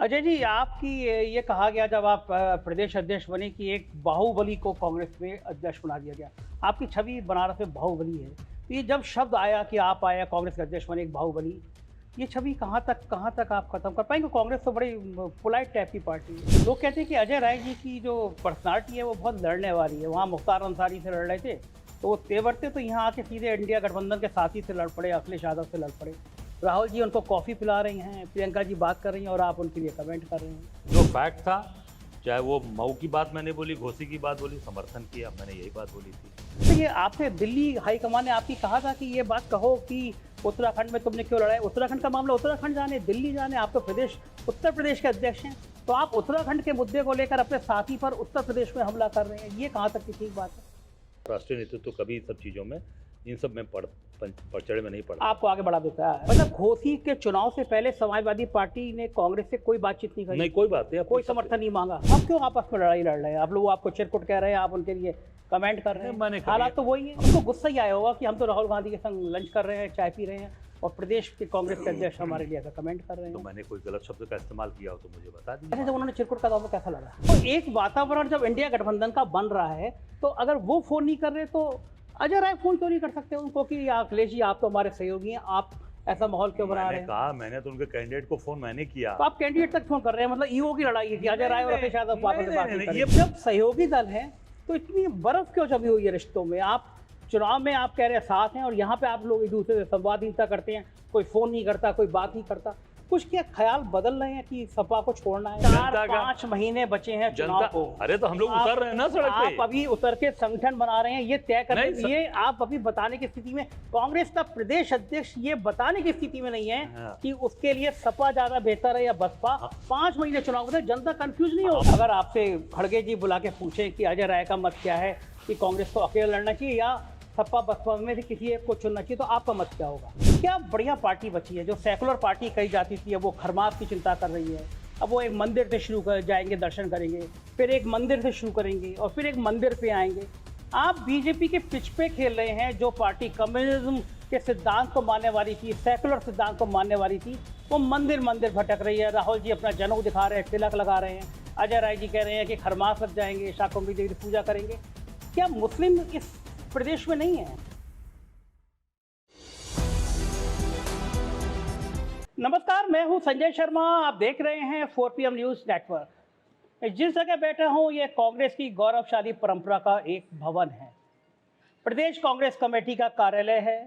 अजय जी, आपकी ये कहा गया जब आप प्रदेश अध्यक्ष बने कि एक बाहुबली को कांग्रेस में अध्यक्ष बना दिया गया। आपकी छवि बनारस में बाहुबली है। तो ये जब शब्द आया कि आप आए कांग्रेस के अध्यक्ष बने एक बाहुबली, ये छवि कहाँ तक आप खत्म कर पाएंगे? कांग्रेस तो बड़ी पोलाइट टाइप की पार्टी है। लोग कहते हैं कि अजय राय जी की जो पर्सनालिटी है वो बहुत लड़ने वाली है। वहाँ मुख्तार अंसारी से लड़ रहे थे तो वो तेवरते तो यहाँ आके सीधे इंडिया गठबंधन के साथी से लड़ पड़े, अखिलेश यादव से लड़ पड़े। राहुल जी उनको कॉफ़ी पिला रही हैं, प्रियंका जी बात कर रही हैं और आप उनके लिए कमेंट कर रहे हैं। जो फैक्ट था, चाहे वो मऊ की बात मैंने बोली, घोसी की बात बोली, समर्थन किया, मैंने यही बात बोली थी। तो ये आपसे दिल्ली हाईकमान ने आपकी कहा था कि ये बात कहो कि उत्तराखंड में तुमने क्यों लड़ाई? उत्तराखंड का मामला उत्तराखंड जाने, दिल्ली जाने, आप तो उत्तर प्रदेश के अध्यक्ष हैं। तो आप उत्तराखंड के मुद्दे को लेकर अपने साथी पर उत्तर प्रदेश में हमला कर रहे हैं, ये कहाँ तक की ठीक बात है? राष्ट्रीय नेतृत्व तो कभी सब चीज़ों में, इन सब में पड़चड़े में नहीं पड़ा। आपको आगे बढ़ा देता है। मतलब घोसी के चुनाव से पहले समाजवादी पार्टी ने कांग्रेस से कोई बातचीत नहीं करी? नहीं, कोई बात नहीं, कोई समर्थन नहीं मांगा। अब क्यों आपस में लड़ाई लड़ रहे हैं? आप लोग आपको चिरकुट कह रहे हैं, आप उनके लिए कमेंट कर रहे हैं। हालात तो वही है। उनको गुस्सा ही आया होगा कि हम तो राहुल गांधी के संग लंच कर रहे हैं, चाय पी रहे हैं और प्रदेश के कांग्रेस के अध्यक्ष हमारे लिए ऐसा कमेंट कर रहे हैं। तो मैंने कोई गलत शब्द का इस्तेमाल किया हो तो मुझे बता दीजिए। जब उन्होंने चिरकुट का दावा कैसा लगा? तो एक वातावरण जब इंडिया गठबंधन का बन रहा है तो अगर वो फोन नहीं कर रहे तो अजय राय फोन क्यों नहीं कर सकते उनको कि अखिलेश जी आप तो हमारे सहयोगी हैं, आप ऐसा माहौल क्यों बना रहे हैं? कहा मैंने तो उनके कैंडिडेट को फोन मैंने किया। तो आप कैंडिडेट तक फोन कर रहे हैं, मतलब ईओ की लड़ाई है कि अजय राय और अखिलेश यादव आपस में बात नहीं कर रहे। जब सहयोगी दल है तो इतनी बर्फ क्यों जमी हुई है रिश्तों में? आप चुनाव में आप कह रहे हैं साथ हैं और यहाँ पे आप लोग एक दूसरे से संवादहीनता करते हैं, कोई फोन नहीं करता, कोई बात नहीं करता। कुछ क्या ख्याल बदल रहे हैं कि सपा को छोड़ना है? 4-5 महीने बचे हैं चुनाव को। अरे तो हम लोग उतर रहे हैं ना सड़क पे। आप अभी उतर के संगठन बना रहे हैं, ये तय करने के लिए आप अभी बताने की स्थिति में, कांग्रेस का प्रदेश अध्यक्ष ये बताने की स्थिति में नहीं है कि उसके लिए सपा ज्यादा बेहतर है या बसपा। 5 महीने चुनाव में जनता कंफ्यूज नहीं हो। अगर आपसे खड़गे जी बुला के पूछे कि अजय राय का मत क्या है कि कांग्रेस को अकेला लड़ना चाहिए या सपा बसपा में से किसी एक को चुनना चाहिए, तो आपका मत क्या होगा? क्या बढ़िया पार्टी बची है जो सेकुलर पार्टी कही जाती थी, अब वो खरमास की चिंता कर रही है। अब वो एक मंदिर से शुरू कर जाएंगे, दर्शन करेंगे, फिर एक मंदिर से शुरू करेंगे और फिर एक मंदिर पे आएंगे। आप बीजेपी के पिच पे खेल रहे हैं। जो पार्टी कम्युनिज्म के सिद्धांत को मानने वाली थी, सेकुलर सिद्धांत को मानने वाली थी, वो मंदिर मंदिर भटक रही है। राहुल जी अपना जनेऊ दिखा रहे हैं, तिलक लगा रहे हैं। अजय राय जी कह रहे हैं कि खरमास लग जाएंगे, शाकंभरी देवी की पूजा करेंगे। क्या मुस्लिम इस प्रदेश में नहीं है? नमस्कार, मैं हूं संजय शर्मा, आप देख रहे हैं 4 PM न्यूज नेटवर्क। जिस जगह बैठा हूं ये कांग्रेस की गौरवशाली परंपरा का एक भवन है। प्रदेश कांग्रेस कमेटी का कार्यालय है।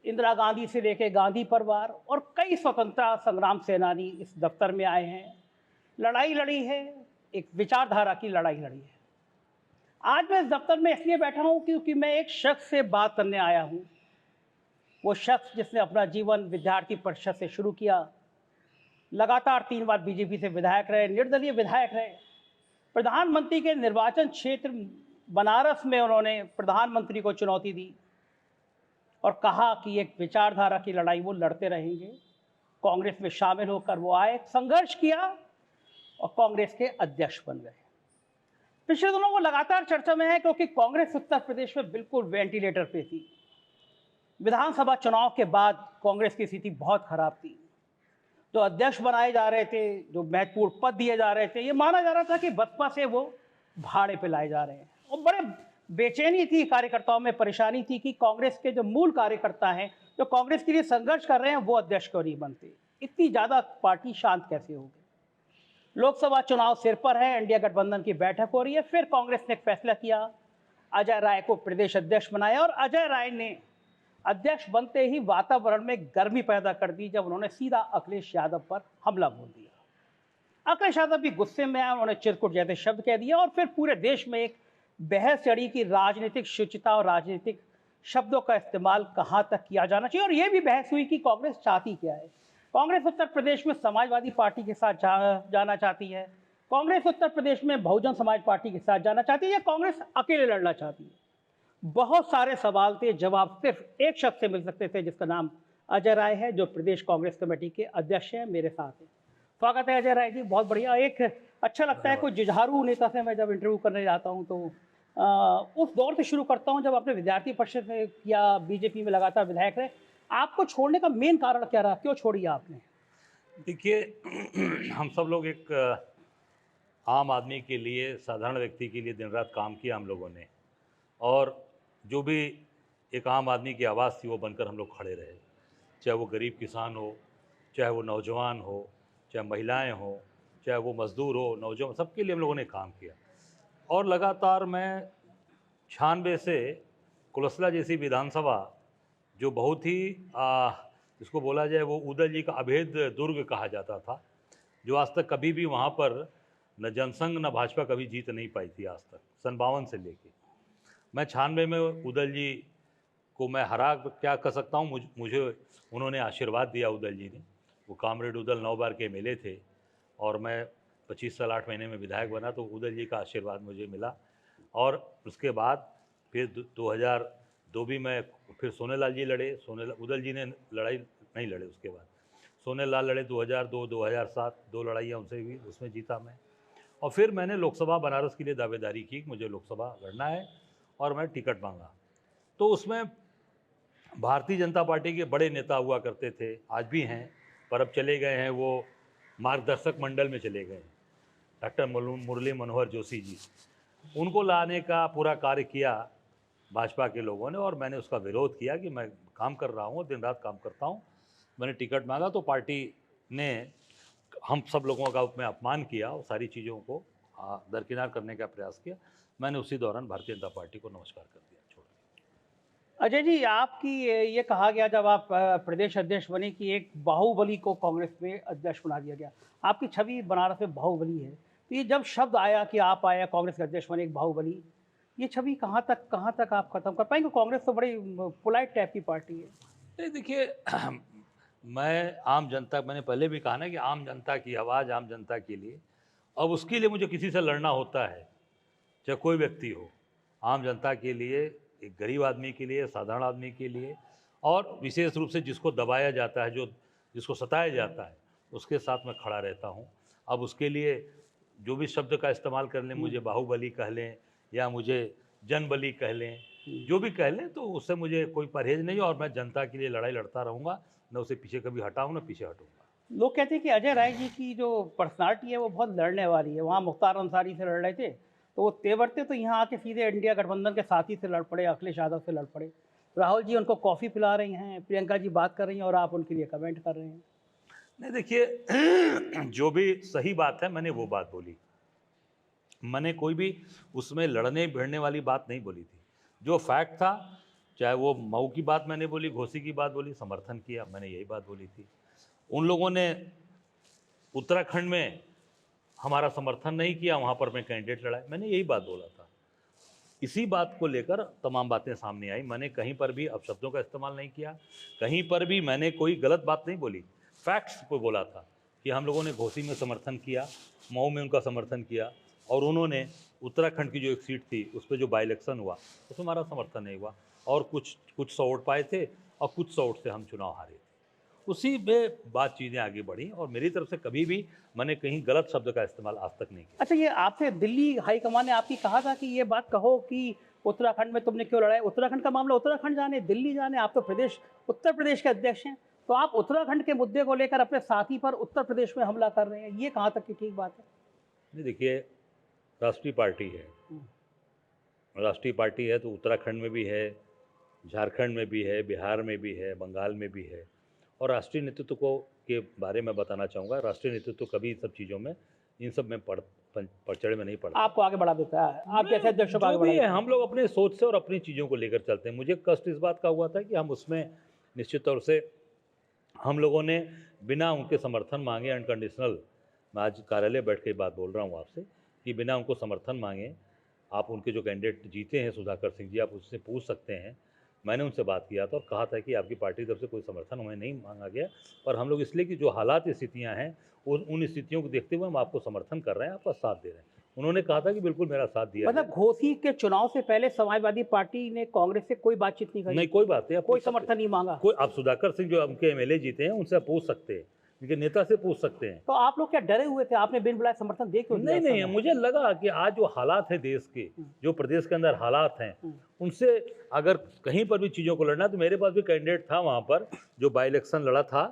इंदिरा गांधी से लेकर गांधी परिवार और कई स्वतंत्रता संग्राम सेनानी इस दफ्तर में आए हैं। लड़ाई लड़ी है, एक विचारधारा की लड़ाई लड़ी है। आज मैं इस दफ्तर में इसलिए बैठा हूं क्योंकि मैं एक शख्स से बात करने आया हूं। वो शख्स जिसने अपना जीवन विद्यार्थी परिषद से शुरू किया, लगातार 3 बार बीजेपी से विधायक रहे, निर्दलीय विधायक रहे। प्रधानमंत्री के निर्वाचन क्षेत्र बनारस में उन्होंने प्रधानमंत्री को चुनौती दी और कहा कि एक विचारधारा की लड़ाई वो लड़ते रहेंगे। कांग्रेस में शामिल होकर वो आए, संघर्ष किया और कांग्रेस के अध्यक्ष बन गए। पिछले दिनों वो लगातार चर्चा में है क्योंकि कांग्रेस उत्तर प्रदेश में बिल्कुल वेंटिलेटर पे थी। विधानसभा चुनाव के बाद कांग्रेस की स्थिति बहुत खराब थी। जो अध्यक्ष बनाए जा रहे थे, जो महत्वपूर्ण पद दिए जा रहे थे, ये माना जा रहा था कि बसपा से वो भाड़े पे लाए जा रहे हैं। और बड़े बेचैनी थी, कार्यकर्ताओं में परेशानी थी कि कांग्रेस के जो मूल कार्यकर्ता हैं, जो कांग्रेस के लिए संघर्ष कर रहे हैं, वो अध्यक्ष क्यों नहीं बनते। इतनी ज़्यादा पार्टी शांत कैसे होगी? लोकसभा चुनाव सिर पर है, इंडिया गठबंधन की बैठक हो रही है। फिर कांग्रेस ने एक फैसला किया, अजय राय को प्रदेश अध्यक्ष बनाया और अजय राय ने अध्यक्ष बनते ही वातावरण में गर्मी पैदा कर दी जब उन्होंने सीधा अखिलेश यादव पर हमला बोल दिया। अखिलेश यादव भी गुस्से में आए, उन्होंने चिरकुट जैसे शब्द कह दिए और फिर पूरे देश में एक बहस चढ़ी कि राजनीतिक शुचिता और राजनीतिक शब्दों का इस्तेमाल कहाँ तक किया जाना चाहिए। और ये भी बहस हुई कि कांग्रेस चाहती क्या है। कांग्रेस उत्तर प्रदेश में समाजवादी पार्टी के साथ जाना चाहती है, कांग्रेस उत्तर प्रदेश में बहुजन समाज पार्टी के साथ जाना चाहती है या कांग्रेस अकेले लड़ना चाहती है। बहुत सारे सवाल थे, जवाब सिर्फ एक शख्स से मिल सकते थे जिसका नाम अजय राय है, जो प्रदेश कांग्रेस कमेटी के अध्यक्ष हैं, मेरे साथ हैं। स्वागत है अजय राय जी, बहुत बढ़िया। एक अच्छा लगता है कोई जुझारू नेता से मैं जब इंटरव्यू करने जाता हूँ तो उस दौर से शुरू करता हूँ जब आपने विद्यार्थी परिषद में या बीजेपी में लगातार विधायक रहे। आपको छोड़ने का मेन कारण क्या रहा, क्यों छोड़ी आपने? देखिए हम सब लोग एक आम आदमी के लिए, साधारण व्यक्ति के लिए दिन रात काम किया हम लोगों ने, और जो भी एक आम आदमी की आवाज़ थी वो बनकर हम लोग खड़े रहे। चाहे वो गरीब किसान हो, चाहे वो नौजवान हो, चाहे महिलाएं हो, चाहे वो मज़दूर हो, नौजवान, सबके लिए हम लोगों ने काम किया। और लगातार मैं 96 से कुलसला जैसी विधानसभा, जो बहुत ही इसको बोला जाए वो उदल जी का अभेद दुर्ग कहा जाता था, जो आज तक कभी भी वहाँ पर न जनसंघ न भाजपा कभी जीत नहीं पाई थी आज तक, सन 52 से लेके। मैं 96 में उदल जी को मैं हरा क्या कर सकता हूँ, मुझे उन्होंने आशीर्वाद दिया उदल जी ने। वो कामरेड उदल 9 बार के एमएलए थे और मैं 25 साल 8 महीने में विधायक बना, तो उदल जी का आशीर्वाद मुझे मिला। और उसके बाद फिर 2002 भी मैं, फिर सोनेलाल जी लड़े, उदल जी ने लड़ाई नहीं लड़े, उसके बाद सोनेलाल लड़े 2002 2007, 2 लड़ाइयाँ उनसे भी, उसमें जीता मैं। और फिर मैंने लोकसभा बनारस के लिए दावेदारी की, मुझे लोकसभा लड़ना है, और मैं टिकट मांगा। तो उसमें भारतीय जनता पार्टी के बड़े नेता हुआ करते थे, आज भी हैं, पर अब चले गए हैं, वो मार्गदर्शक मंडल में चले गए हैं, डॉक्टर मुरली मनोहर जोशी जी। उनको लाने का पूरा कार्य किया भाजपा के लोगों ने, और मैंने उसका विरोध किया कि मैं काम कर रहा हूँ, दिन रात काम करता हूँ। मैंने टिकट मांगा तो पार्टी ने हम सब लोगों का उसमें अपमान किया और सारी चीज़ों को दरकिनार करने का प्रयास किया। मैंने उसी दौरान भारतीय जनता पार्टी को नमस्कार कर दिया, छोड़ दिया। अजय जी, आपकी ये कहा गया जब आप प्रदेश अध्यक्ष बने कि एक बाहुबली को कांग्रेस में अध्यक्ष बना दिया गया। आपकी छवि बनारस में बाहुबली है, तो ये जब शब्द आया कि आप आया कांग्रेस के अध्यक्ष बने एक बाहुबली, ये छवि कहाँ तक आप खत्म कर पाएंगे? कांग्रेस तो बड़ी पोलाइट टाइप की पार्टी है। नहीं देखिए, मैं आम जनता, मैंने पहले भी कहा ना कि आम जनता की आवाज़, आम जनता के लिए, अब उसके लिए मुझे किसी से लड़ना होता है, चाहे कोई व्यक्ति हो, आम जनता के लिए, एक गरीब आदमी के लिए, साधारण आदमी के लिए, और विशेष रूप से जिसको दबाया जाता है, जिसको सताया जाता है, उसके साथ मैं खड़ा रहता हूँ। अब उसके लिए जो भी शब्द का इस्तेमाल कर लें, मुझे बाहुबली कह लें या मुझे जनबली कह लें, जो भी कह लें, तो उससे मुझे कोई परहेज नहीं है, और मैं जनता के लिए लड़ाई लड़ता रहूँगा, न उसे पीछे कभी हटाऊँ न पीछे हटूँगा। लोग कहते हैं कि अजय राय जी की जो पर्सनालिटी है वो बहुत लड़ने वाली है। वहाँ मुख्तार अंसारी से लड़ रहे थे, तो वो तेवर थे, तो यहाँ आके सीधे इंडिया गठबंधन के साथी से लड़ पड़े, अखिलेश यादव से लड़ पड़े। राहुल जी उनको कॉफ़ी पिला रही हैं, प्रियंका जी बात कर रही हैं और आप उनके लिए कमेंट कर रहे हैं। नहीं देखिए, जो भी सही बात है मैंने वो बात बोली, मैंने कोई भी उसमें लड़ने भिड़ने वाली बात नहीं बोली थी। जो फैक्ट था, चाहे वो मऊ की बात मैंने बोली, घोसी की बात बोली, समर्थन किया, मैंने यही बात बोली थी। उन लोगों ने उत्तराखंड में हमारा समर्थन नहीं किया, वहाँ पर मैं कैंडिडेट लड़ा, मैंने यही बात बोला था। इसी बात को लेकर तमाम बातें सामने आई। मैंने कहीं पर भी अपशब्दों का इस्तेमाल नहीं किया, कहीं पर भी मैंने कोई गलत बात नहीं बोली, फैक्ट्स को बोला था कि हम लोगों ने घोसी में समर्थन किया, मऊ में उनका समर्थन किया, और उन्होंने उत्तराखंड की जो एक सीट थी उस पर जो बाई इलेक्शन हुआ उसमें हमारा समर्थन नहीं हुआ, और कुछ 100 वोट पाए थे और कुछ 100 वोट से हम चुनाव हारे थे। उसी में बात चीज़ें आगे बढ़ी, और मेरी तरफ से कभी भी मैंने कहीं गलत शब्द का इस्तेमाल आज तक नहीं किया। अच्छा, ये आपसे दिल्ली हाईकमान ने आपकी कहा था कि ये बात कहो कि उत्तराखंड में तुमने क्यों लड़ाई? उत्तराखंड का मामला उत्तराखंड जाने, दिल्ली जाने, आप तो उत्तर प्रदेश के अध्यक्ष हैं, तो आप उत्तराखंड के मुद्दे को लेकर अपने साथी पर उत्तर प्रदेश में हमला कर रहे हैं, ये कहाँ तक की ठीक बात है? नहीं देखिए, राष्ट्रीय पार्टी है, राष्ट्रीय पार्टी है तो उत्तराखंड में भी है, झारखंड में भी है, बिहार में भी है, बंगाल में भी है। और राष्ट्रीय नेतृत्व को के बारे में बताना चाहूँगा, राष्ट्रीय नेतृत्व कभी इन सब चीज़ों में, इन सब में पड़चड़े में नहीं पड़ता। आपको आगे बढ़ा देता है, आप जैसे अध्यक्ष को आगे बढ़ा देता है। हम लोग अपने सोच से और अपनी चीज़ों को लेकर चलते हैं। मुझे कष्ट इस बात का हुआ था कि हम उसमें निश्चित तौर से हम लोगों ने बिना उनके समर्थन मांगे अनकंडीशनल, मैं आज कार्यालय बैठ के बात बोल रहा हूँ आपसे, कि बिना उनको समर्थन मांगे, आप उनके जो कैंडिडेट जीते हैं सुधाकर सिंह जी, आप उससे पूछ सकते हैं, मैंने उनसे बात किया था और कहा था कि आपकी पार्टी की तरफ से कोई समर्थन हमें नहीं मांगा गया, और हम लोग इसलिए कि जो हालात स्थितियां हैं उन स्थितियों को देखते हुए हम आपको समर्थन कर रहे हैं, आपका साथ दे रहे हैं। उन्होंने कहा था कि बिल्कुल मेरा साथ दिया। मतलब घोसी के चुनाव से पहले समाजवादी पार्टी ने कांग्रेस से कोई बातचीत नहीं करी? नहीं, कोई बात नहीं, कोई समर्थन नहीं मांगा? कोई, आप सुधाकर सिंह जो उनके एमएलए जीते हैं उनसे पूछ सकते हैं, उनके नेता से पूछ सकते हैं। तो आप लोग क्या डरे हुए थे? आपने बिन बुलाए समर्थन दे क्यों दिया? नहीं, मुझे लगा कि आज जो हालात है देश के, जो प्रदेश के अंदर हालात हैं, उनसे अगर कहीं पर भी चीज़ों को लड़ना, तो मेरे पास भी कैंडिडेट था वहाँ पर जो बाई इलेक्शन लड़ा था,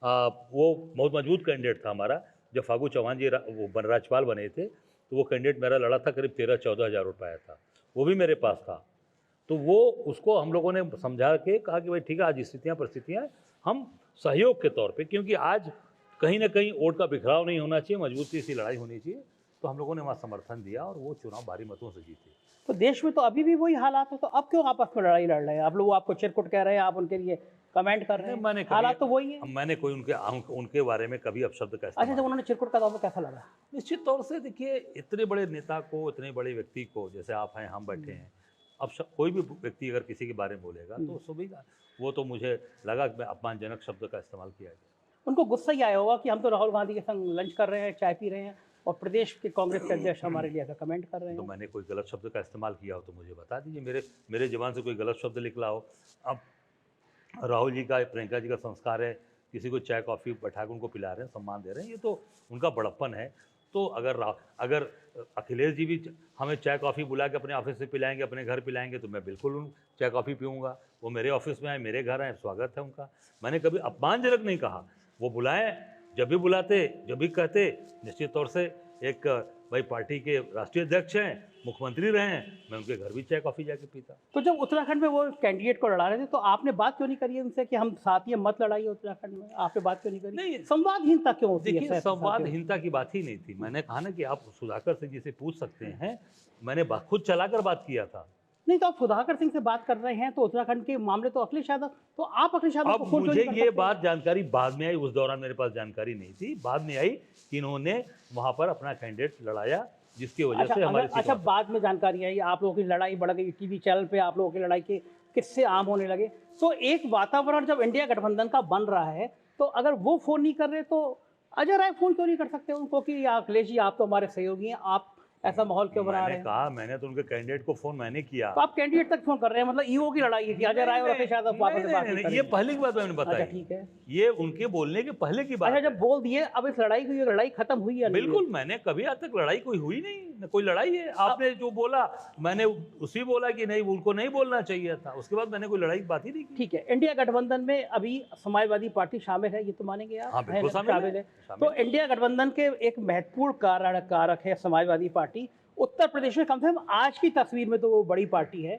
वो बहुत मजबूत कैंडिडेट था हमारा। जब फागू चौहान जी वो राज्यपाल बने थे तो वो कैंडिडेट मेरा लड़ा था, करीब 13-14 हज़ार वोट पाया था, वो भी मेरे पास था। तो वो उसको हम लोगों ने समझा के कहा कि भाई ठीक है, आज स्थितियाँ परिस्थितियाँ हम सहयोग के तौर पे, क्योंकि आज कहीं ना कहीं वोट का बिखराव नहीं होना चाहिए, मजबूती से लड़ाई होनी चाहिए। तो हम लोगों ने वहाँ समर्थन दिया और वो चुनाव भारी मतों से जीते। तो देश में तो अभी भी वही हालात है, तो अब क्यों आपस में लड़ाई लड़ रहे हैं? आप लोग आपको चिरकुट कह रहे हैं, आप उनके लिए कमेंट कर रहे नहीं, हैं, मैंने हालात तो वही है। मैंने कोई उनके बारे में कभी अपशब्द का अच्छा, इस्तेमाल। जब उन्होंने चिरकुट का दावा कैसा लगा? निश्चित तौर से देखिए, इतने बड़े नेता को, इतने बड़े व्यक्ति को, जैसे आप हैं, हम बैठे हैं, अब कोई भी व्यक्ति अगर किसी के बारे में बोलेगा तो सभी का, वो तो मुझे लगा कि मैं अपमानजनक शब्द का इस्तेमाल किया गया। उनको गुस्सा ही आया होगा कि हम तो राहुल गांधी के संग लंच कर रहे हैं, चाय पी रहे हैं, और प्रदेश के कांग्रेस के अध्यक्ष हमारे लिए ऐसा कमेंट कर रहे तो हैं। मैंने कोई गलत शब्द का इस्तेमाल किया हो तो मुझे बता दीजिए, मेरे ज़बान से कोई गलत शब्द निकला हो। अब राहुल जी का, प्रियंका जी का संस्कार है, किसी को चाय कॉफ़ी बैठा के उनको पिला रहे हैं, सम्मान दे रहे हैं, ये तो उनका बड़प्पन है। तो अगर अखिलेश जी भी हमें चाय कॉफ़ी बुला के अपने ऑफिस से पिलाएंगे, अपने घर पिलाएंगे, तो मैं बिल्कुल उन चाय कॉफ़ी पीऊँगा। वो मेरे ऑफिस में आए, मेरे घर आए, स्वागत है उनका। मैंने कभी अपमानजनक नहीं कहा। वो बुलाएं, जब भी बुलाते, जब भी कहते, निश्चित तौर से एक भाई पार्टी के राष्ट्रीय अध्यक्ष हैं, मुख्यमंत्री रहे हैं, मैं उनके घर भी चाय कॉफ़ी जाके पीता। तो जब उत्तराखंड में वो कैंडिडेट को लड़ा रहे थे, तो आपने बात क्यों नहीं करी उनसे कि हम साथ ही मत लड़ाइए उत्तराखंड में? आपने बात क्यों नहीं करी? नहीं, संवादहीनता क्यों होती है? देखिए, संवादहीनता की बात ही नहीं थी। मैंने कहा ना कि आप सुधाकर सिंह जी से पूछ सकते हैं, मैंने खुद चलाकर बात किया था। नहीं, तो आप सुधाकर सिंह से बात कर रहे हैं, तो उत्तराखंड के मामले तो अखिलेश यादव, तो आप अखिलेश यादव को अब फोन क्यों मुझे नहीं कर ये सकते? बात जानकारी बाद में आई, उस दौरान मेरे पास जानकारी नहीं थी। बाद में आई कि इन्होंने वहां पर अपना कैंडिडेट लड़ाया, जिसकी वजह से हमारी अच्छा, बाद में जानकारी आई, आप लोगों की लड़ाई बढ़ गई, टीवी चैनल पे आप लोगों की लड़ाई के किस्से आम होने लगे। तो एक वातावरण जब इंडिया गठबंधन का बन रहा है, तो अगर वो फोन नहीं कर रहे तो अजय राय फोन क्यों नहीं कर सकते उनको कि अखिलेश जी आप तो हमारे सहयोगी हैं, आप ऐसा माहौल क्यों बना रहे हैं? मैंने तो उनके कैंडिडेट को फोन मैंने किया। तो आप कैंडिडेट तक फोन कर रहे हैं, मतलब ईओ की लड़ाई है कि अजय राय और अखिलेश यादव आपस में बात नहीं ये करेंगे? पहले की बात मैंने बताई। अच्छा, ठीक है। ये उनके बोलने के पहले की बात अच्छा, है। जब बोल दिए, अब इस लड़ाई की लड़ाई खत्म हुई है? बिल्कुल, मैंने कभी आज तक लड़ाई कोई हुई नहीं, न कोई लड़ाई है। आपने जो बोला, मैंने उसी बोला कि नहीं, उनको नहीं बोलना चाहिए था। उसके बाद मैंने कोई लड़ाई की बात ही नहीं की। ठीक है, इंडिया गठबंधन में अभी समाजवादी पार्टी शामिल है, ये तो मानेंगे आप? हाँ, बिल्कुल शामिल है। तो इंडिया गठबंधन के एक महत्वपूर्ण कारक है समाजवादी पार्टी। उत्तर प्रदेश में कम से कम आज की तस्वीर में तो वो बड़ी पार्टी है।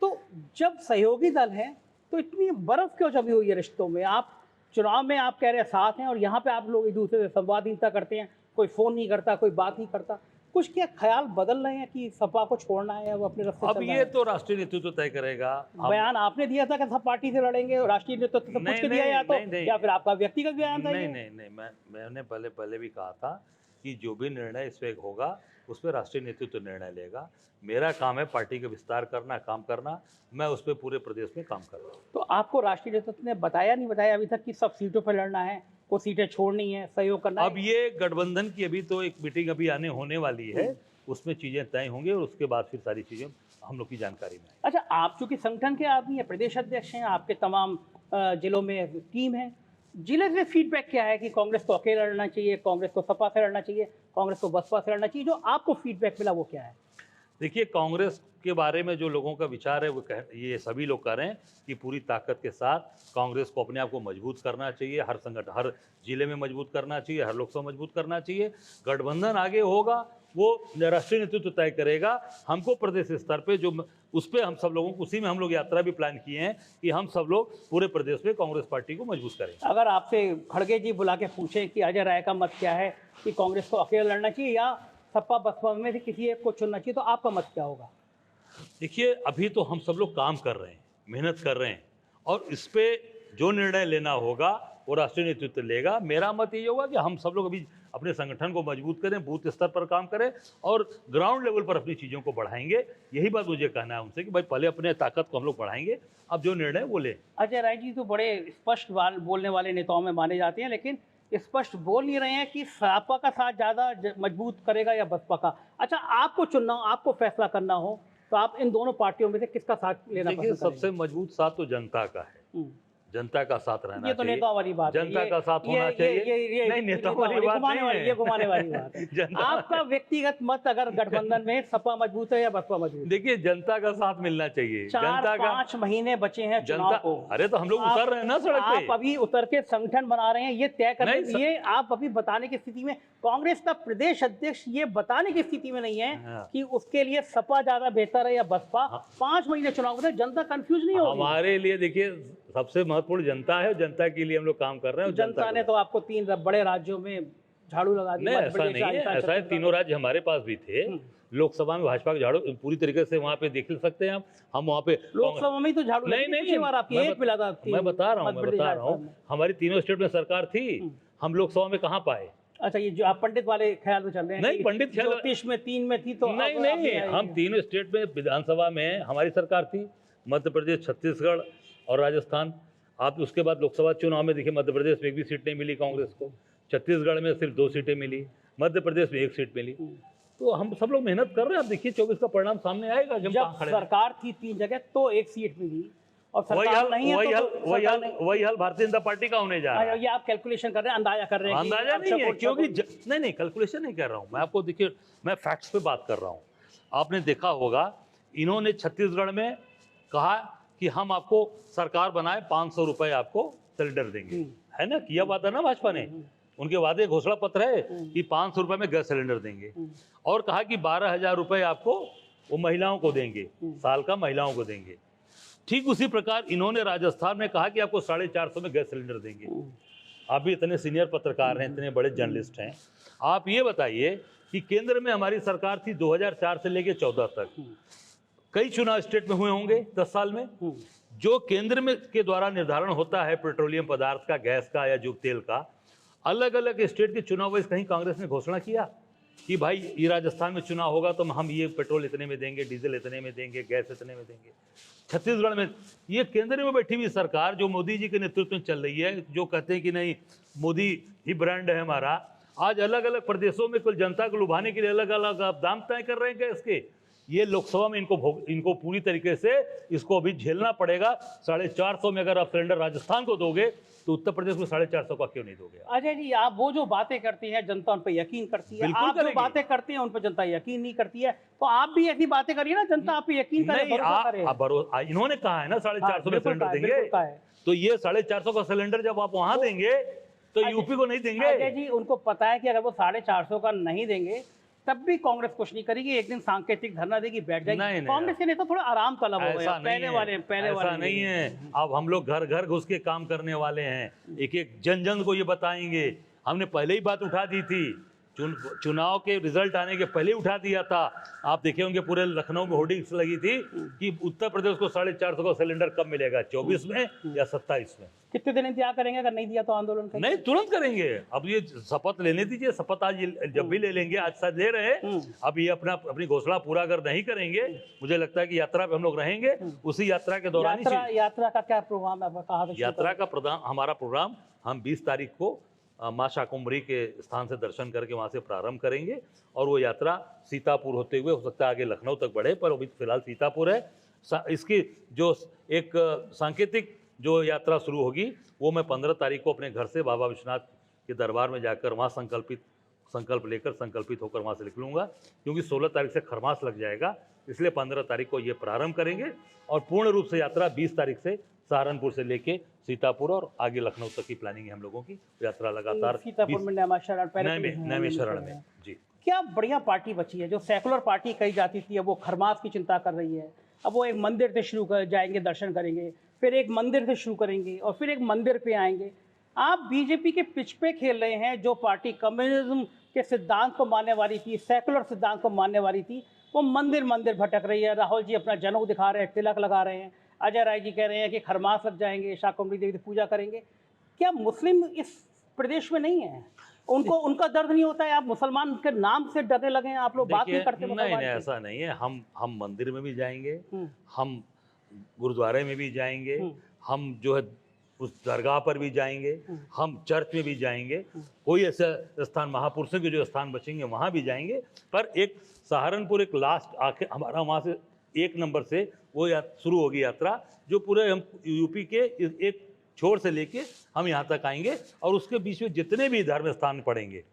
तो जब सहयोगी दल है, तो इतनी बर्फ क्यों जमी हुई है रिश्तों में? आप चुनाव में आप कह रहे हैं साथ हैं, और यहाँ पे आप लोग एक दूसरे से संवादहीनता करते हैं, कोई फोन नहीं करता, कोई बात नहीं करता। कुछ क्या ख्याल बदल रहे हैं कि सपा को छोड़ना है या वो अपने रास्ते अब चल रहा ये है? तो राष्ट्रीय नेतृत्व तय करेगा। बयान आपने दिया था कि सब पार्टी से लड़ेंगे, राष्ट्रीय नेतृत्व से पूछ के दिया, या तो या फिर आपका व्यक्तिगत बयान था? नहीं, मैंने पहले भी कहा था कि जो भी निर्णय इस पे होगा उस पर राष्ट्रीय नेतृत्व निर्णय लेगा। मेरा काम है पार्टी का विस्तार करना, काम करना। मैं उस पर पूरे प्रदेश में काम कर रहा हूँ। तो आपको राष्ट्रीय नेतृत्व ने बताया नहीं बताया अभी तक कि सब सीटों पर लड़ना है, को सीटें छोड़नी है, सहयोग करना है? अब ये गठबंधन की अभी तो एक मीटिंग अभी आने होने वाली है, उसमें चीज़ें तय होंगी और उसके बाद फिर सारी चीज़ें हम लोग की जानकारी में। अच्छा, आप चूंकि संगठन के आदमी हैं, प्रदेश अध्यक्ष हैं, आपके तमाम जिलों में टीम है, जिले से फीडबैक क्या है कि कांग्रेस को अकेला लड़ना चाहिए, कांग्रेस को सपा से लड़ना चाहिए, कांग्रेस को बसपा से लड़ना चाहिए? जो आपको फीडबैक मिला वो क्या है? देखिए, कांग्रेस के बारे में जो लोगों का विचार है वो ये सभी लोग कह रहे हैं कि पूरी ताकत के साथ कांग्रेस को अपने आप को मजबूत करना चाहिए, हर संगठन, हर जिले में मजबूत करना चाहिए, हर लोकसभा मजबूत करना चाहिए। गठबंधन आगे होगा, वो राष्ट्रीय नेतृत्व तय करेगा। हमको प्रदेश स्तर पे जो उस पर हम सब लोगों को, उसी में हम लोग यात्रा भी प्लान किए हैं कि हम सब लोग पूरे प्रदेश में कांग्रेस पार्टी को मजबूत करेंगे। अगर आपसे खड़गे जी बुला के पूछे कि अजय राय का मत क्या है कि कांग्रेस को अकेला लड़ना चाहिए या सपा बसपा में से किसी एक को चुनना चाहिए, तो आपका मत क्या होगा? देखिए, अभी तो हम सब लोग काम कर रहे हैं, मेहनत कर रहे हैं, और इस पे जो निर्णय लेना होगा वो राष्ट्रीय नेतृत्व लेगा। मेरा मत ये होगा कि हम सब लोग अभी अपने संगठन को मजबूत करें, बूथ स्तर पर काम करें और ग्राउंड लेवल पर अपनी चीज़ों को बढ़ाएंगे। यही बात मुझे कहना है उनसे कि भाई पहले अपने ताकत को हम लोग बढ़ाएंगे, अब जो निर्णय वो लें। अजय राय जी तो बड़े स्पष्ट बोलने वाले नेताओं में माने जाते हैं, लेकिन स्पष्ट बोल नहीं रहे हैं कि सपा का साथ ज़्यादा मजबूत करेगा या बसपा का। अच्छा, आपको चुनना हो, आपको फैसला करना हो, तो आप इन दोनों पार्टियों में से किसका साथ लेना पसंद देखिए, करेंगे? सबसे मजबूत साथ तो जनता का है। जनता का साथ रहना ये तो चाहिए, नेताओं वाली बात है। जनता का साथ होना चाहिए। नहीं, नेताओं वाली बात नहीं है। ये घुमाने वाली बात है। आपका व्यक्तिगत मत अगर गठबंधन में सपा मजबूत है या बसपा मजबूत है? देखिए, जनता का साथ मिलना चाहिए। जनता का 4-5 महीने बचे हैं चुनाव जनता, को। अरे तो हम लोग उतर रहे हैं ना सड़क पे। आप अभी उतर के संगठन बना रहे हैं, ये तय करने नहीं, ये आप अभी बताने की स्थिति में, कांग्रेस का प्रदेश अध्यक्ष ये बताने की स्थिति में नहीं है कि उसके लिए सपा ज्यादा बेहतर है या बसपा। 5 महीने चुनाव में जनता कंफ्यूज नहीं होगी। हमारे लिए देखिए सबसे महत्वपूर्ण जनता है, जनता के लिए हम लोग काम कर रहे हैं। जनता ने तो आपको 3 बड़े राज्यों में झाड़ू लगा दी। नहीं, ऐसा नहीं है, ऐसा है, तीनों राज्य हमारे पास भी थे। लोकसभा में भाजपा का झाड़ू पूरी तरीके से वहाँ पे देख सकते हैं हम वहाँ पे लोकसभा में तो झाड़ू नहीं, आपकी एक मिला था। मैं बता रहा हूँ हमारी तीनों स्टेट में सरकार थी, हम लोकसभा में कहाँ पाए। अच्छा, ये जो आप पंडित वाले ख्याल में चल रहे हैं? नहीं, पंडित ख्याल 34 में 3 में थी तो नहीं, हम तीनों स्टेट में विधानसभा में हमारी सरकार थी, मध्य प्रदेश, छत्तीसगढ़ और राजस्थान। आप उसके बाद लोकसभा चुनाव में देखिए, मध्य प्रदेश में एक भी सीट नहीं मिली कांग्रेस को, छत्तीसगढ़ में सिर्फ 2 सीटें मिली, मध्य प्रदेश में 1 सीट मिली। तो हम सब लोग मेहनत कर रहे हैं। आप देखिए 24 का परिणाम सामने आएगा। जब सरकार थी 3 जगह तो 1 सीट मिली और सरकार नहीं है, वही हाल भारतीय जनता पार्टी का होने जा रहा है। ये आप कैलकुलेशन कर रहे हैं, अंदाजा कर रहे हैं? अंदाजा नहीं है, क्योंकि नहीं कैलकुलेशन नहीं कर रहा हूँ मैं, आपको देखिए मैं फैक्ट्स पे बात कर रहा हूँ। आपने देखा होगा इन्होंने छत्तीसगढ़ में कहा कि हम आपको सरकार बनाए 500 रुपए आपको सिलेंडर देंगे, है ना, किया वादा ना भाजपा ने। उनके वादे घोषणा पत्र है कि 500 रुपए में गैस सिलेंडर देंगे, और कहा कि 12,000 रुपए आपको वो महिलाओं को देंगे, साल का महिलाओं को देंगे। ठीक उसी प्रकार इन्होंने राजस्थान में कहा कि आपको 450 में गैस सिलेंडर देंगे। आप भी इतने सीनियर पत्रकार हैं, इतने बड़े जर्नलिस्ट हैं, आप ये बताइए कि केंद्र में हमारी सरकार थी 2004 से लेकर 14 तक, कई चुनाव स्टेट में हुए होंगे 10 साल में। जो केंद्र में के द्वारा निर्धारण होता है पेट्रोलियम पदार्थ का, गैस का या जो तेल का, अलग अलग स्टेट के चुनाव वाइज कहीं कांग्रेस ने घोषणा किया कि भाई ये राजस्थान में चुनाव होगा तो हम ये पेट्रोल इतने में देंगे, डीजल इतने में देंगे, गैस इतने में देंगे। छत्तीसगढ़ में ये केंद्र में बैठी हुई सरकार जो मोदी जी के नेतृत्व में चल रही है, जो कहते हैं कि नहीं मोदी ही ब्रांड है हमारा, आज अलग अलग प्रदेशों में कुल जनता को लुभाने के लिए अलग अलग दाम तय कर रहे हैं गैस के। ये लोकसभा में इनको पूरी तरीके से इसको अभी झेलना पड़ेगा। 450 में अगर आप सिलेंडर राजस्थान को दोगे तो उत्तर प्रदेश में 450 का क्यों नहीं दोगे? अजय जी, आप वो जो बातें करती हैं जनता उन पर यकीन करती है, आप जो बातें करते हैं उन पर जनता यकीन नहीं करती है, तो आप भी ऐसी बातें करिए ना, जनता आप पे यकीन करे, भरोसा करे। इन्होंने कहा है ना 450 में सिलेंडर देंगे, तो ये 450 का सिलेंडर जब आप वहां देंगे तो यूपी को नहीं देंगे। अजय जी, उनको पता है कि अगर वो 450 का नहीं देंगे तब भी कांग्रेस कुछ नहीं करेगी, एक दिन सांकेतिक धरना देगी, बैठ जाएगी। कांग्रेस के नेता थोड़ा आराम तलब हो गए, पहले वाले नहीं है। अब हम लोग घर घर घुस के काम करने वाले हैं, एक एक जन जन को ये बताएंगे। हमने पहले ही बात उठा दी थी, चुनाव के रिजल्ट आने के पहले उठा दिया था। आप देखे होंगे पूरे लखनऊ में होर्डिंग्स लगी थी कि उत्तर प्रदेश को 450 का सिलेंडर कब मिलेगा, 24 में या 27 में। कितने दिन इंतजार करेंगे? अगर नहीं दिया तो आंदोलन करेंगे? नहीं, तुरंत करेंगे। अब ये शपथ लेने दीजिए, शपथ आज जब भी ले लेंगे, आज शायद ले रहे हैं। अब ये अपनी घोषणा पूरा अगर नहीं करेंगे, मुझे लगता है कि यात्रा पे हम लोग रहेंगे। उसी यात्रा के दौरान यात्रा का क्या प्रोग्राम है? यात्रा का हमारा प्रोग्राम हम 20 तारीख को माँ शाकुंभरी के स्थान से दर्शन करके वहाँ से प्रारंभ करेंगे, और वो यात्रा सीतापुर होते हुए हो सकता है आगे लखनऊ तक बढ़े, पर अभी फिलहाल सीतापुर है। इसकी जो एक सांकेतिक जो यात्रा शुरू होगी वो मैं 15 तारीख को अपने घर से बाबा विश्वनाथ के दरबार में जाकर वहाँ संकल्पित होकर वहाँ से निकलूँगा, क्योंकि 16 तारीख से खरमास लग जाएगा, इसलिए 15 तारीख को ये प्रारंभ करेंगे। और पूर्ण रूप से यात्रा 20 तारीख से सहारनपुर से लेके सीतापुर और आगे लखनऊ तक की प्लानिंग है हम लोगों की। यात्रा लगातार सीतापुर में नैमिषारण में जी। क्या बढ़िया पार्टी बची है, जो सेकुलर पार्टी कही जाती थी, अब वो खरमास की चिंता कर रही है। अब वो एक मंदिर से शुरू कर जाएंगे, दर्शन करेंगे, फिर एक मंदिर से शुरू करेंगे और फिर एक मंदिर पे आएंगे। आप बीजेपी के पिच पे खेल रहे हैं। जो पार्टी कम्युनिज्म के सिद्धांत को मानने वाली थी, सेकुलर सिद्धांत को मानने वाली थी, वो मंदिर भटक रही है। राहुल जी अपना जनेऊ दिखा रहे हैं, तिलक लगा रहे हैं। अजय राय जी कह रहे हैं कि खरमास लग जाएंगे, शाकुंभरी देवी की पूजा करेंगे। क्या मुस्लिम इस प्रदेश में नहीं है? उनका दर्द नहीं होता है? आप मुसलमान के नाम से डरने लगे हैं, आप लोग बात नहीं करते? नहीं, ऐसा नहीं है। हम मंदिर में भी जाएंगे, हम गुरुद्वारे में भी जाएंगे, हम जो है उस दरगाह पर भी जाएंगे, हम चर्च में भी जाएंगे, कोई ऐसा स्थान महापुरुषों के जो स्थान बचेंगे वहाँ भी जाएंगे। पर एक सहारनपुर एक लास्ट आखिर हमारा वहाँ से 1 नंबर से वो शुरू होगी यात्रा, जो पूरे हम यूपी के एक छोर से लेके हम यहाँ तक आएंगे और उसके बीच में जितने भी धर्म स्थान पड़ेंगे,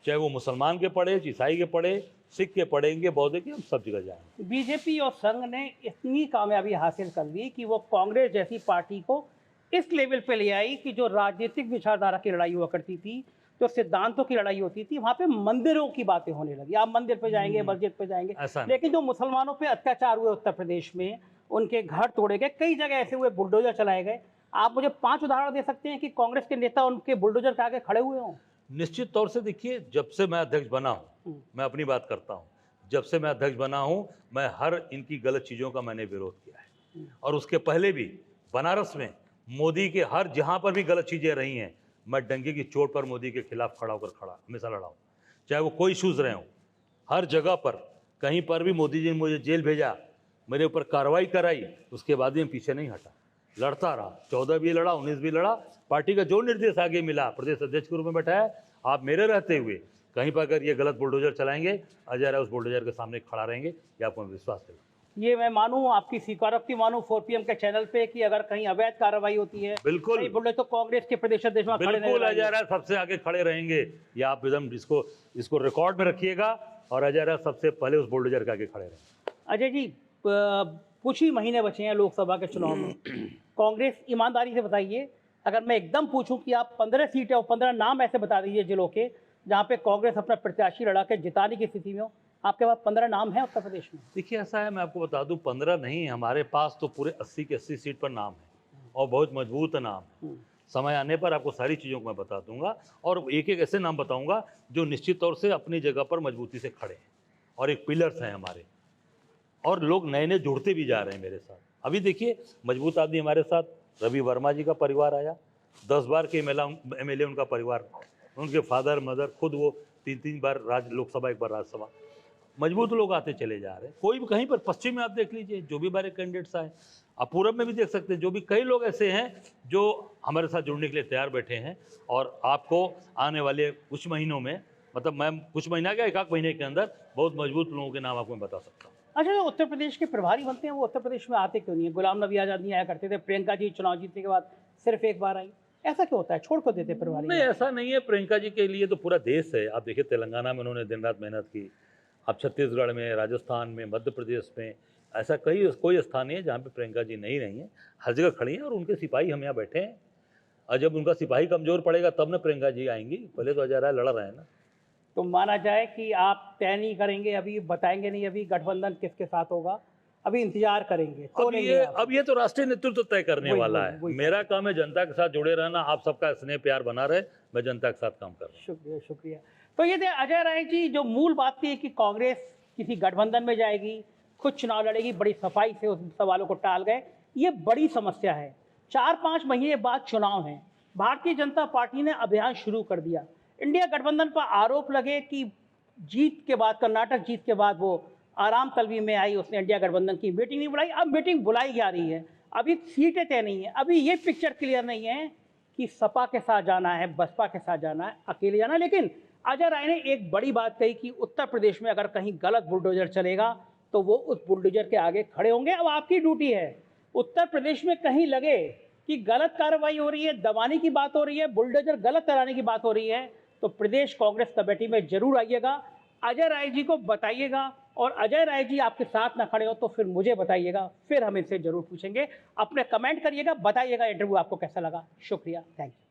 चाहे वो मुसलमान के पड़े, ईसाई के पड़े, सिख के पड़ेंगे, बौद्ध के, हम सब जगह जाएंगे। बीजेपी और संघ ने इतनी कामयाबी हासिल कर ली कि वो कांग्रेस जैसी पार्टी को इस लेवल पे ले आई कि जो राजनीतिक विचारधारा की लड़ाई हुआ करती थी, जो सिद्धांतों की लड़ाई होती थी, वहाँ पे मंदिरों की बातें होने लगी। आप मंदिर पे जाएंगे, मस्जिद पे जाएंगे, लेकिन जो मुसलमानों पे अत्याचार हुए उत्तर प्रदेश में, उनके घर तोड़े गए, कई जगह ऐसे हुए, बुलडोजर चलाए गए। आप मुझे 5 उदाहरण दे सकते हैं कि कांग्रेस के नेता उनके बुलडोजर के आगे खड़े हुए हों? निश्चित तौर से देखिए, जब से मैं अध्यक्ष बना हूँ, मैं अपनी बात करता हूँ, जब से मैं अध्यक्ष बना हूँ, मैं हर इनकी गलत चीज़ों का मैंने विरोध किया है। और उसके पहले भी बनारस में मोदी के हर जहाँ पर भी गलत चीज़ें रही हैं, मैं डंके की चोट पर मोदी के खिलाफ खड़ा होकर हमेशा लड़ा हूँ, चाहे वो कोई इशूज़ रहे हों। हर जगह पर कहीं पर भी मोदी जी ने मुझे जेल भेजा, मेरे ऊपर कार्रवाई कराई, उसके बाद भी मैं पीछे नहीं हटा, लड़ता रहा। 14 भी लड़ा, 19 भी लड़ा। पार्टी का जो निर्देश आगे मिला, प्रदेश अध्यक्ष के रूप में बैठा है, आप मेरे रहते हुए कहीं पर अगर ये गलत बुलडोजर चलाएंगे, अजय राय उस बुलडोजर के सामने खड़ा रहेंगे, ये आपको विश्वास है। ये मैं मानूं, आपकी स्वीकारोक्ति मानूं 4PM के चैनल पे कि अगर कहीं अवैध कार्रवाई होती है, बिल्कुल बोले तो कांग्रेस के प्रदेश अध्यक्ष खड़े नहीं, बिल्कुल अजय राय सबसे आगे खड़े रहेंगे। ये आप एकदम इसको रिकॉर्ड में रखिएगा, और अजय राय सबसे पहले उस बुलडोजर के आगे खड़े रहेंगे। अजय जी, कुछ ही महीने बचे हैं लोकसभा के चुनाव में। कांग्रेस, ईमानदारी से बताइए, अगर मैं एकदम पूछूं कि आप 15 सीटें और 15 नाम ऐसे बता दीजिए जिलों के जहां पे कांग्रेस अपना प्रत्याशी लड़ा के जिताने की स्थिति में हो, आपके पास 15 नाम हैं उत्तर प्रदेश में? देखिए ऐसा है, मैं आपको बता दूं, 15 नहीं, हमारे पास तो पूरे 80 के 80 सीट पर नाम है, और बहुत मजबूत नाम है। समय आने पर आपको सारी चीज़ों को मैं बता दूंगा, और एक एक ऐसे नाम बताऊंगा जो निश्चित तौर से अपनी जगह पर मजबूती से खड़े हैं और एक पिलर्स हैं हमारे, और लोग नए नए जुड़ते भी जा रहे हैं मेरे साथ। अभी देखिए, मजबूत आदमी हमारे साथ रवि वर्मा जी का परिवार आया, 10 बार के MLA उनका परिवार, उनके फादर मदर, खुद वो 3 बार लोकसभा, 1 बार राज्यसभा। मजबूत लोग आते चले जा रहे हैं। कोई भी कहीं पर, पश्चिम में आप देख लीजिए, जो भी हमारे कैंडिडेट्स आए, आप पूरब में भी देख सकते हैं, जो भी कई लोग ऐसे हैं जो हमारे साथ जुड़ने के लिए तैयार बैठे हैं। और आपको आने वाले कुछ महीनों में, मतलब मैं कुछ महीना क्या, 1 महीने के अंदर बहुत मजबूत लोगों के नाम आपको मैं बता सकता हूँ। अच्छा, जो उत्तर प्रदेश के प्रभारी बनते हैं वो उत्तर प्रदेश में आते क्यों नहीं है? गुलाम नबी आज़ाद नहीं आया करते थे, प्रियंका जी चुनाव जीतने के बाद सिर्फ 1 बार आई, ऐसा क्यों होता है? छोड़ को देते प्रभारी? नहीं, ऐसा नहीं है। प्रियंका जी के लिए तो पूरा देश है। आप देखिए, तेलंगाना में उन्होंने दिन रात मेहनत की, अब छत्तीसगढ़ में, राजस्थान में, मध्य प्रदेश में, ऐसा कोई स्थान नहीं है जहाँ पे प्रियंका जी नहीं रही हैं। हर जगह खड़ी हैं, और उनके सिपाही हम यहाँ बैठे हैं। और जब उनका सिपाही कमज़ोर पड़ेगा तब न प्रियंका जी आएंगी, पहले तो अजय राय लड़ रहे हैं ना। तो माना जाए कि आप तय नहीं करेंगे, अभी बताएंगे नहीं अभी गठबंधन किसके साथ होगा, अभी इंतजार करेंगे? अब ये तो राष्ट्रीय नेतृत्व तय करने वाला है। मेरा काम है जनता के साथ जुड़े रहना, आप सबका स्नेह प्यार बना रहे, मैं जनता के साथ काम कर रहा हूँ। शुक्रिया, शुक्रिया। तो ये थे अजय राय जी। जो मूल बात थी कि कांग्रेस किसी गठबंधन में जाएगी, खुद चुनाव लड़ेगी, बड़ी सफाई से उस सवालों को टाल गए। ये बड़ी समस्या है। 4-5 महीने बाद चुनाव है, भारतीय जनता पार्टी ने अभियान शुरू कर दिया। इंडिया गठबंधन पर आरोप लगे कि जीत के बाद, कर्नाटक जीत के बाद वो आराम तलबी में आई, उसने इंडिया गठबंधन की मीटिंग नहीं बुलाई। अब मीटिंग बुलाई जा रही है, अभी सीटें तय नहीं है, अभी ये पिक्चर क्लियर नहीं है कि सपा के साथ जाना है, बसपा के साथ जाना है, अकेले जाना है। लेकिन अजय राय ने एक बड़ी बात कही कि उत्तर प्रदेश में अगर कहीं गलत बुलडोजर चलेगा तो वो उस बुलडोजर के आगे खड़े होंगे। अब आपकी ड्यूटी है, उत्तर प्रदेश में कहीं लगे कि गलत कार्रवाई हो रही है, दबाने की बात हो रही है, बुलडोजर गलत चलाने की बात हो रही है, तो प्रदेश कांग्रेस कमेटी में जरूर आइएगा, अजय राय जी को बताइएगा। और अजय राय जी आपके साथ ना खड़े हो तो फिर मुझे बताइएगा, फिर हम इनसे जरूर पूछेंगे। अपने कमेंट करिएगा, बताइएगा इंटरव्यू आपको कैसा लगा। शुक्रिया, थैंक यू।